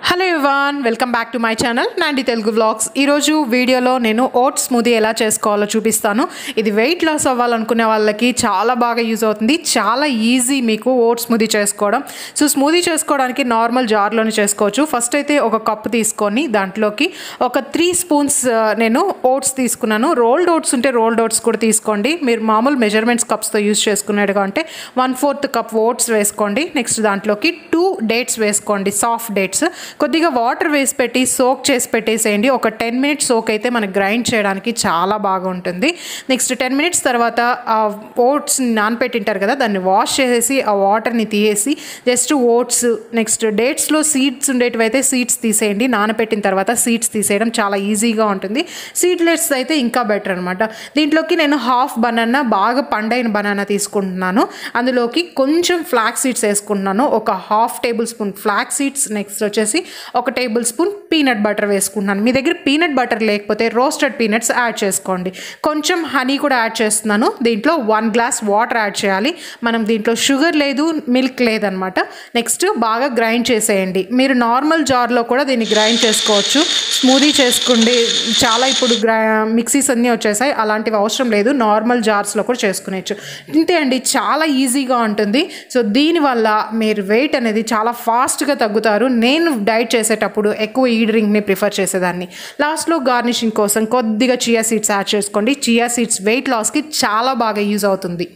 Hello everyone, welcome back to my channel Nandi Telugu vlogs. ఈరోజు వీడియోలో నేను ఓట్స్ స్మూదీ ఎలా చేసుకోవాలో చూపిస్తాను. ఇది వెయిట్ లాస్ అవ్వాలనుకునే వాళ్ళకి చాలా బాగా యూజ్ అవుతుంది. చాలా ఈజీ మీకు ఓట్స్ స్మూదీ చేసుకోవడం. సో స్మూదీ చేసుకోవడానికి నార్మల్ జార్లోనే చేసుకోవచ్చు. ఫస్ట్ అయితే ఒక కప్పు తీసుకొని దాంట్లోకి ఒక 3 స్పూన్స్ నేను ఓట్స్ తీసుకున్నాను. రోల్డ్ ఓట్స్ ఉంటే రోల్డ్ ఓట్స్ కూడా తీసుకోండి. మీరు మామూలు మెజర్మెంట్స్ కప్స్తో యూజ్ చేసుకునేట్టుగా అంటే 1/4 కప్ ఓట్స్ వేసుకోండి. నెక్స్ట్ దాంట్లోకి 2 డేట్స్ వేసుకోండి, సాఫ్ట్ డేట్స్. కొద్దిగా వాటర్ వేసి పెట్టి సోక్ చేసి పెట్టేసేయండి. ఒక 10 మినిట్స్ సోక్ అయితే మనకు గ్రైండ్ చేయడానికి చాలా బాగా ఉంటుంది. నెక్స్ట్ 10 మినిట్స్ తర్వాత ఆ ఓట్స్ నానపెట్టింటారు కదా, దాన్ని వాష్ చేసేసి ఆ వాటర్ని తీసేసి జస్ట్ ఓట్స్, నెక్స్ట్ డేట్స్లో సీడ్స్ ఉండేటివైతే సీడ్స్ తీసేయండి. నానపెట్టిన తర్వాత సీడ్స్ తీసేయడం చాలా ఈజీగా ఉంటుంది. సీడ్లెస్ అయితే ఇంకా బెటర్ అనమాట. దీంట్లోకి నేను హాఫ్ బనానా, బాగా పండైన బనానా తీసుకుంటున్నాను. అందులోకి కొంచెం ఫ్లాక్స్ సీడ్స్ వేసుకుంటున్నాను. ఒక half table spoon flax seeds, next వచ్చేసి ఒక టేబుల్ స్పూన్ పీనట్ బటర్ వేసుకుంటున్నాను. మీ దగ్గర పీనట్ బటర్ లేకపోతే రోస్టెడ్ పీనట్స్ యాడ్ చేసుకోండి. కొంచెం హనీ కూడా యాడ్ చేస్తున్నాను. దీంట్లో 1 గ్లాస్ వాటర్ యాడ్ చేయాలి. మనం దీంట్లో షుగర్ లేదు, మిల్క్ లేదనమాట. నెక్స్ట్ బాగా గ్రైండ్ చేసేయండి. మీరు నార్మల్ జార్లో కూడా దీన్ని గ్రైండ్ చేసుకోవచ్చు. స్మూదీ చేసుకోండి. చాలా ఇప్పుడు మిక్సీస్ అన్నీ వచ్చేసాయి, అలాంటివి అవసరం లేదు. నార్మల్ జార్స్లో కూడా చేసుకునేచ్చు. ఇంతే అండి, చాలా ఈజీగా ఉంటుంది. సో దీనివల్ల మీరు వెయిట్ అనేది చాలా ఫాస్ట్గా తగ్గుతారు. నేను డైట్ చేసేటప్పుడు ఎక్కువ ఈ డ్రింక్ని ప్రిఫర్ చేసేదాన్ని. లాస్ట్లో గార్నిషింగ్ కోసం కొద్దిగా చియా సీడ్స్ యాడ్ చేసుకోండి. చియా సీడ్స్ వెయిట్ లాస్కి చాలా బాగా యూజ్ అవుతుంది.